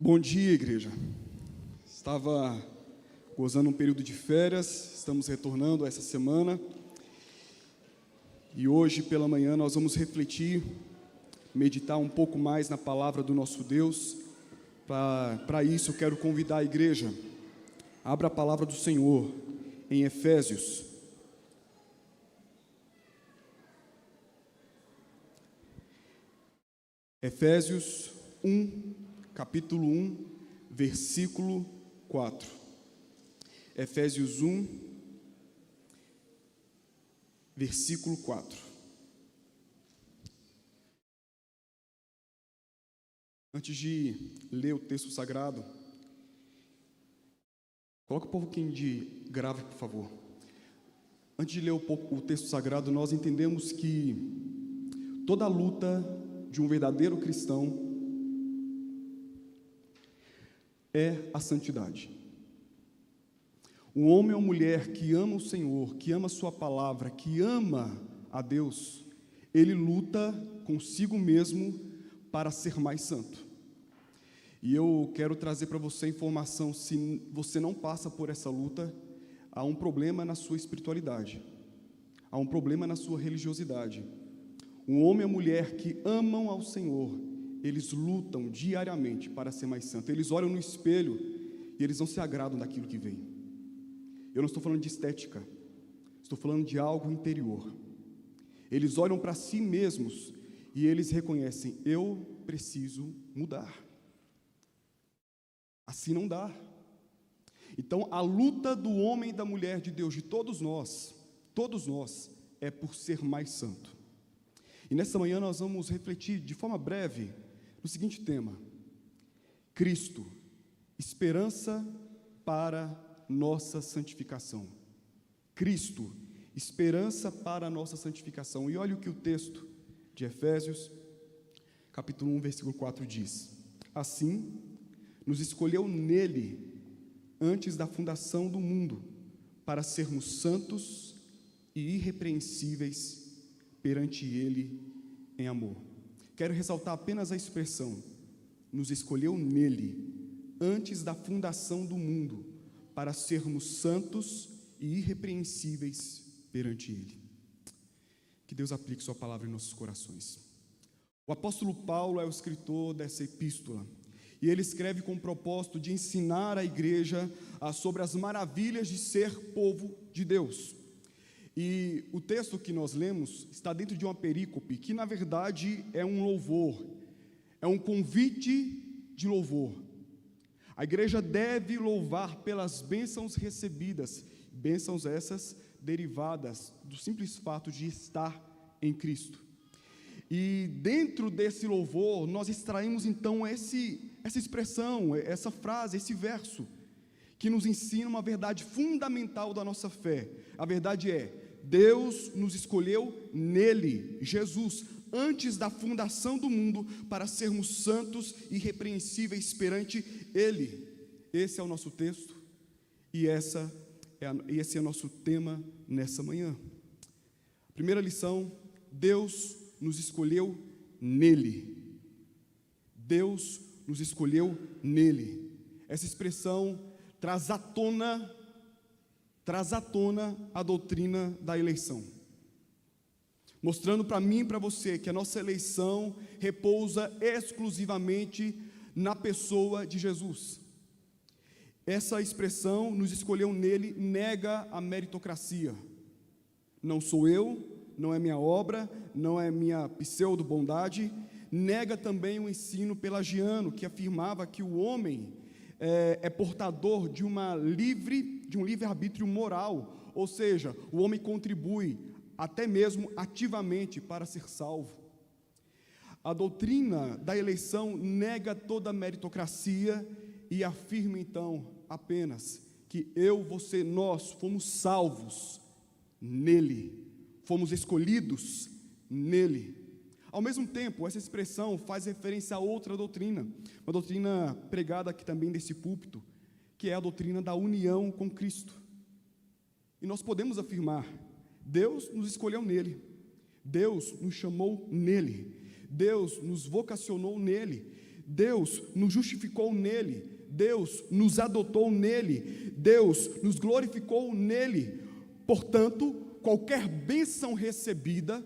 Bom dia, igreja. Estava gozando um período de férias, estamos retornando essa semana e hoje pela manhã nós vamos refletir, meditar um pouco mais na palavra do nosso Deus. Para isso eu quero convidar a igreja, abra a palavra do Senhor em Efésios. Efésios 1, capítulo 1, versículo 4. Efésios 1, versículo 4. Antes de ler o texto sagrado, coloca um pouquinho de grave, por favor. Antes de ler o texto sagrado, nós entendemos que toda a luta de um verdadeiro cristão é a santidade. O homem ou mulher que ama o Senhor, que ama a sua palavra, que ama a Deus, ele luta consigo mesmo para ser mais santo. E eu quero trazer para você a informação: se você não passa por essa luta, há um problema na sua espiritualidade, há um problema na sua religiosidade. Um homem e a mulher que amam ao Senhor, eles lutam diariamente para ser mais santo. Eles olham no espelho e eles não se agradam daquilo que vem. Eu não estou falando de estética, estou falando de algo interior. Eles olham para si mesmos e eles reconhecem: eu preciso mudar. Assim não dá. Então a luta do homem e da mulher de Deus, de todos nós, é por ser mais santo. E nessa manhã nós vamos refletir de forma breve no seguinte tema: Cristo, esperança para nossa santificação. Cristo, esperança para a nossa santificação. E olha o que o texto de Efésios, capítulo 1, versículo 4 diz: assim, nos escolheu nele, antes da fundação do mundo, para sermos santos e irrepreensíveis perante ele em amor. Quero ressaltar apenas a expressão: nos escolheu nele, antes da fundação do mundo, para sermos santos e irrepreensíveis perante ele. Que Deus aplique sua palavra em nossos corações. O apóstolo Paulo é o escritor dessa epístola, e ele escreve com o propósito de ensinar a igreja sobre as maravilhas de ser povo de Deus. E o texto que nós lemos está dentro de uma perícope, que na verdade é um louvor, é um convite de louvor. A igreja deve louvar pelas bênçãos recebidas, bênçãos essas derivadas do simples fato de estar em Cristo. E dentro desse louvor, nós extraímos então essa expressão, essa frase, esse verso, que nos ensina uma verdade fundamental da nossa fé. A verdade é: Deus nos escolheu nele, Jesus, antes da fundação do mundo, para sermos santos e irrepreensíveis perante ele. Esse é o nosso texto e esse é o nosso tema nessa manhã. Primeira lição: Deus nos escolheu nele. Deus nos escolheu nele. Essa expressão traz à tona a doutrina da eleição, mostrando para mim e para você que a nossa eleição repousa exclusivamente na pessoa de Jesus. Essa expressão, nos escolheu nele, nega a meritocracia. Não sou eu, não é minha obra, não é minha pseudo-bondade. Nega também o ensino pelagiano, que afirmava que o homem é portador de um livre-arbítrio moral, ou seja, o homem contribui até mesmo ativamente para ser salvo. A doutrina da eleição nega toda a meritocracia e afirma então apenas que eu, você, nós fomos salvos nele, fomos escolhidos nele. Ao mesmo tempo, essa expressão faz referência a outra doutrina, uma doutrina pregada aqui também desse púlpito, que é a doutrina da união com Cristo. E nós podemos afirmar: Deus nos escolheu nele, Deus nos chamou nele, Deus nos vocacionou nele, Deus nos justificou nele, Deus nos adotou nele, Deus nos glorificou nele. Portanto, qualquer bênção recebida,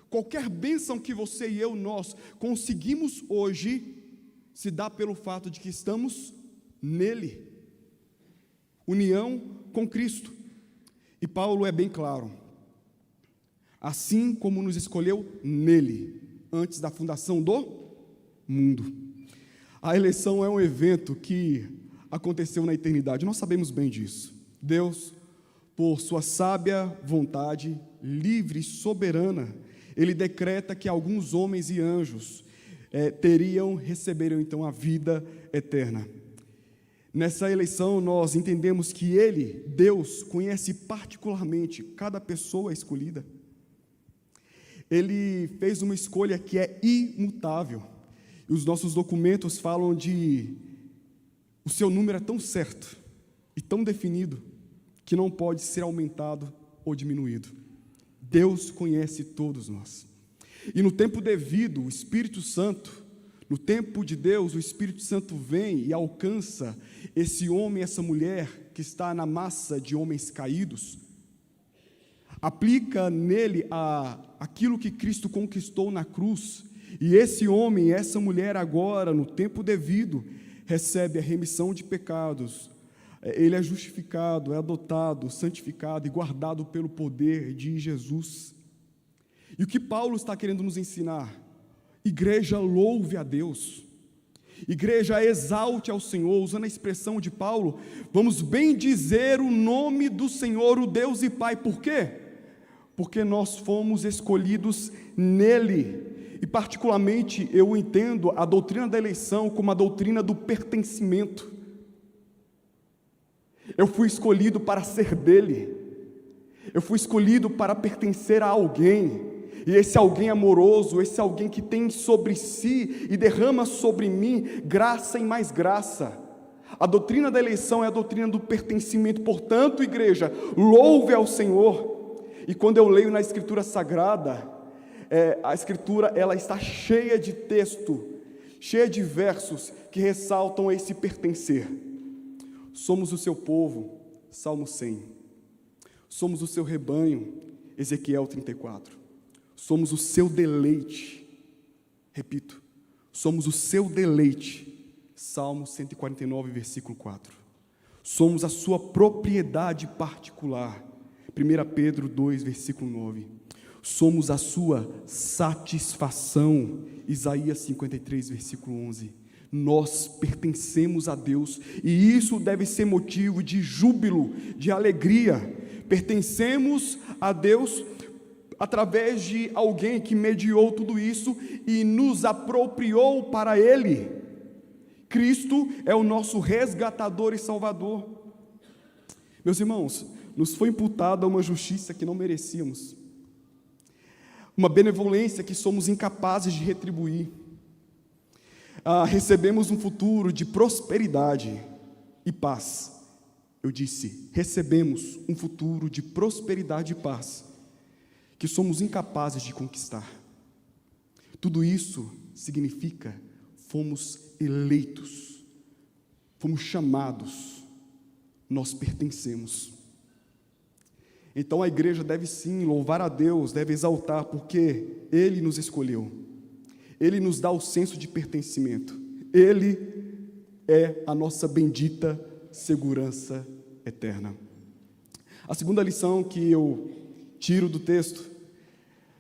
qualquer bênção que você e eu, nós conseguimos hoje, se dá pelo fato de que estamos nele. União com Cristo. E Paulo é bem claro. Assim como nos escolheu nele, antes da fundação do mundo. A eleição é um evento que aconteceu na eternidade, nós sabemos bem disso. Deus, por sua sábia vontade, livre e soberana, Ele decreta que alguns homens e anjos receberiam então a vida eterna. Nessa eleição nós entendemos que Ele, Deus, conhece particularmente cada pessoa escolhida. Ele fez uma escolha que é imutável. E os nossos documentos falam o seu número é tão certo e tão definido que não pode ser aumentado ou diminuído. Deus conhece todos nós. E no tempo devido, o Espírito Santo, no tempo de Deus, o Espírito Santo vem e alcança esse homem, essa mulher que está na massa de homens caídos, aplica nele aquilo que Cristo conquistou na cruz, e esse homem, essa mulher agora, no tempo devido, recebe a remissão de pecados, ele é justificado, é adotado, santificado e guardado pelo poder de Jesus. E o que Paulo está querendo nos ensinar? Igreja, louve a Deus, igreja, exalte ao Senhor. Usando a expressão de Paulo, vamos bem dizer o nome do Senhor, o Deus e Pai. Por quê? Porque nós fomos escolhidos nele. E particularmente eu entendo a doutrina da eleição como a doutrina do pertencimento. Eu fui escolhido para ser dele, eu fui escolhido para pertencer a alguém, e esse alguém amoroso, esse alguém que tem sobre si e derrama sobre mim graça e mais graça. A doutrina da eleição é a doutrina do pertencimento. Portanto, igreja, louve ao Senhor. E quando eu leio na Escritura Sagrada, a Escritura ela está cheia de texto, cheia de versos que ressaltam esse pertencer. Somos o seu povo, Salmo 100. Somos o seu rebanho, Ezequiel 34. Somos o seu deleite, repito, somos o seu deleite, Salmo 149, versículo 4. Somos a sua propriedade particular, 1 Pedro 2, versículo 9. Somos a sua satisfação, Isaías 53, versículo 11. Nós pertencemos a Deus, e isso deve ser motivo de júbilo, de alegria. Pertencemos a Deus através de alguém que mediou tudo isso e nos apropriou para Ele. Cristo é o nosso resgatador e salvador. Meus irmãos, nos foi imputada uma justiça que não merecíamos, uma benevolência que somos incapazes de retribuir. Recebemos um futuro de prosperidade e paz. Eu disse, recebemos um futuro de prosperidade e paz, que somos incapazes de conquistar. Tudo isso significa, fomos eleitos, fomos chamados, nós pertencemos. Então a igreja deve sim louvar a Deus, deve exaltar, porque Ele nos escolheu, Ele nos dá o senso de pertencimento, Ele é a nossa bendita segurança eterna. A segunda lição que eu tiro do texto,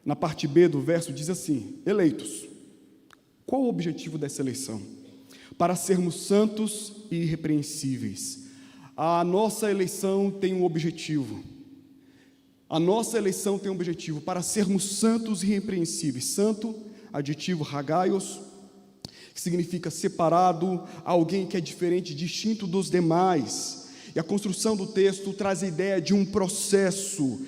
na parte B do verso, diz assim: eleitos. Qual o objetivo dessa eleição? Para sermos santos e irrepreensíveis. A nossa eleição tem um objetivo. A nossa eleição tem um objetivo, para sermos santos e irrepreensíveis. Santo, adjetivo hagaios, que significa separado, alguém que é diferente, distinto dos demais. E a construção do texto traz a ideia de um processo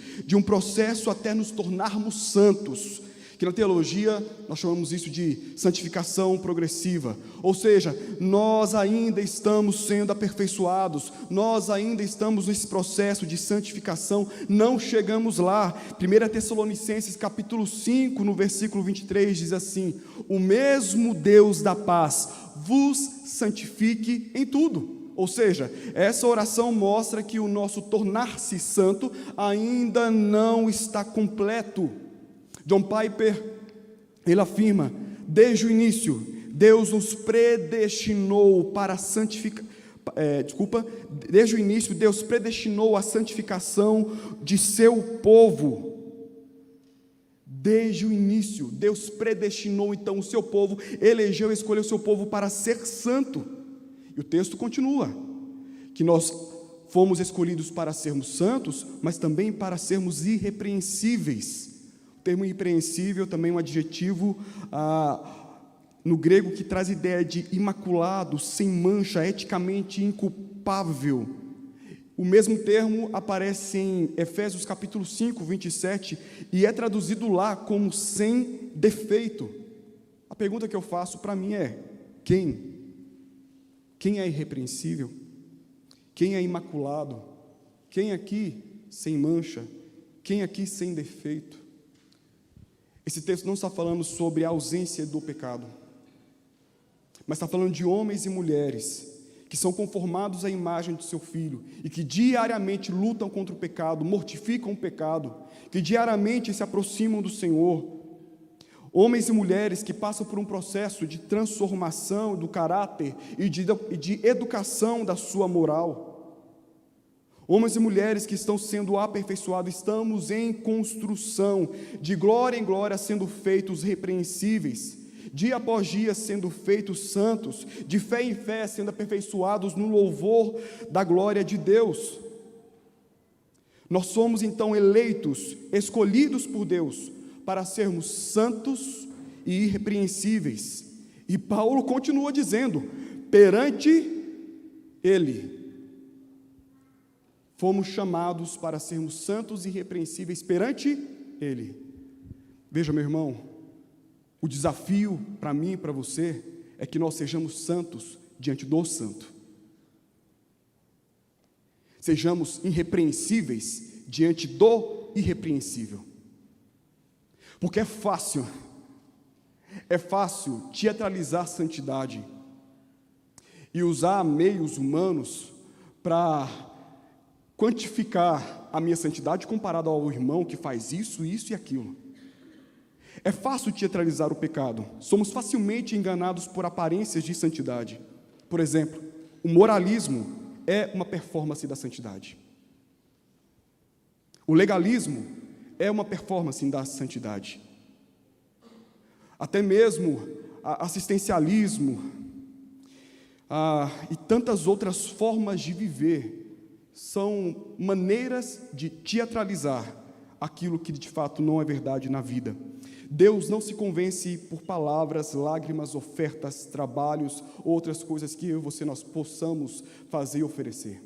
até nos tornarmos santos, que na teologia nós chamamos isso de santificação progressiva, ou seja, nós ainda estamos sendo aperfeiçoados, nós ainda estamos nesse processo de santificação, não chegamos lá. 1 Tessalonicenses capítulo 5, no versículo 23, diz assim: o mesmo Deus da paz vos santifique em tudo. Ou seja, essa oração mostra que o nosso tornar-se santo ainda não está completo. John Piper, ele afirma: desde o início, Deus nos predestinou para santificar. Desde o início, Deus predestinou a santificação de seu povo. Desde o início, Deus predestinou então o seu povo, elegeu e escolheu o seu povo para ser santo. E o texto continua, que nós fomos escolhidos para sermos santos, mas também para sermos irrepreensíveis. O termo irrepreensível também é um adjetivo no grego que traz a ideia de imaculado, sem mancha, eticamente inculpável. O mesmo termo aparece em Efésios capítulo 5, 27, e é traduzido lá como sem defeito. A pergunta que eu faço para mim é: quem? Quem é irrepreensível? Quem é imaculado? Quem aqui sem mancha? Quem aqui sem defeito? Esse texto não está falando sobre a ausência do pecado, mas está falando de homens e mulheres que são conformados à imagem de seu Filho e que diariamente lutam contra o pecado, mortificam o pecado, que diariamente se aproximam do Senhor. Homens e mulheres que passam por um processo de transformação do caráter e de educação da sua moral. Homens e mulheres que estão sendo aperfeiçoados, estamos em construção, de glória em glória sendo feitos repreensíveis, dia após dia sendo feitos santos, de fé em fé sendo aperfeiçoados no louvor da glória de Deus. Nós somos então eleitos, escolhidos por Deus, para sermos santos e irrepreensíveis. E Paulo continua dizendo: perante Ele, fomos chamados para sermos santos e irrepreensíveis perante Ele. Veja, meu irmão, o desafio para mim e para você é que nós sejamos santos diante do santo. Sejamos irrepreensíveis diante do irrepreensível. Porque é fácil teatralizar santidade e usar meios humanos para quantificar a minha santidade comparado ao irmão que faz isso, isso e aquilo. É fácil teatralizar o pecado. Somos facilmente enganados por aparências de santidade. Por exemplo, o moralismo é uma performance da santidade. O legalismo é uma performance da santidade. Até mesmo assistencialismo e tantas outras formas de viver são maneiras de teatralizar aquilo que de fato não é verdade na vida. Deus não se convence por palavras, lágrimas, ofertas, trabalhos, outras coisas que eu e você nós possamos fazer e oferecer.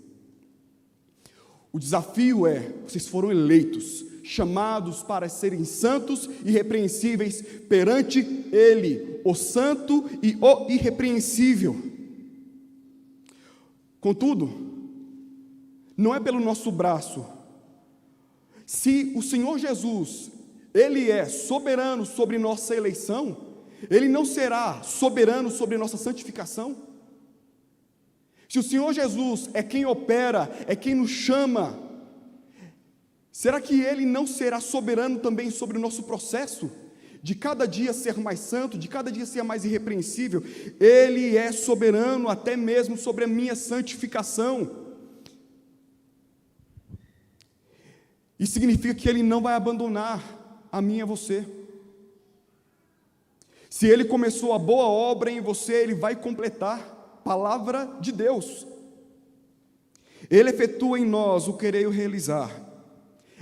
O desafio é: vocês foram eleitos, chamados para serem santos e irrepreensíveis perante Ele, o santo e o irrepreensível. Contudo, não é pelo nosso braço. Se o Senhor Jesus, Ele é soberano sobre nossa eleição, Ele não será soberano sobre nossa santificação? Se o Senhor Jesus é quem opera, é quem nos chama, será que Ele não será soberano também sobre o nosso processo? De cada dia ser mais santo, de cada dia ser mais irrepreensível? Ele é soberano até mesmo sobre a minha santificação. Isso significa que Ele não vai abandonar a mim e a você. Se Ele começou a boa obra em você, Ele vai completar. Palavra de Deus. Ele efetua em nós o querer e o realizar.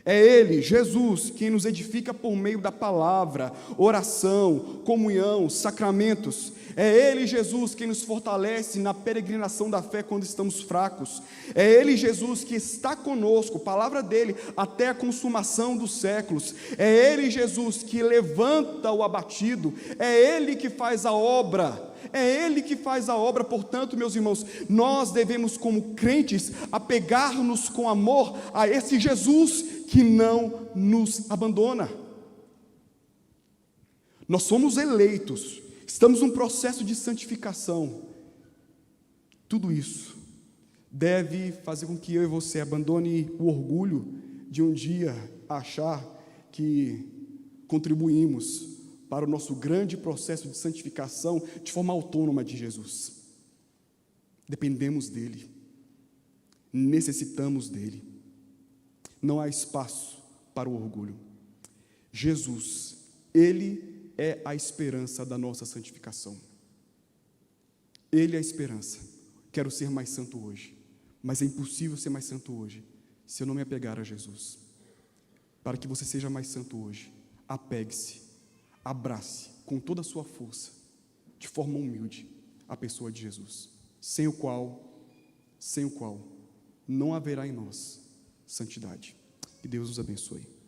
É Ele, Jesus, quem nos edifica por meio da palavra, oração, comunhão, sacramentos. É Ele, Jesus, quem nos fortalece na peregrinação da fé quando estamos fracos. É Ele, Jesus, que está conosco, palavra dEle, até a consumação dos séculos. É Ele, Jesus, que levanta o abatido. É Ele que faz a obra. É Ele que faz a obra. Portanto, meus irmãos, nós devemos, como crentes, apegar-nos com amor a esse Jesus que não nos abandona. Nós somos eleitos, estamos num processo de santificação, Tudo isso deve fazer com que eu e você abandone o orgulho de um dia achar que contribuímos para o nosso grande processo de santificação de forma autônoma de Jesus. Dependemos dele, necessitamos dele. Não há espaço para o orgulho. Jesus, ele é a esperança da nossa santificação. Ele é a esperança. Quero ser mais santo hoje, mas é impossível ser mais santo hoje se eu não me apegar a Jesus. Para que você seja mais santo hoje, apegue-se, abrace com toda a sua força, de forma humilde, a pessoa de Jesus, sem o qual não haverá em nós santidade. Que Deus nos abençoe.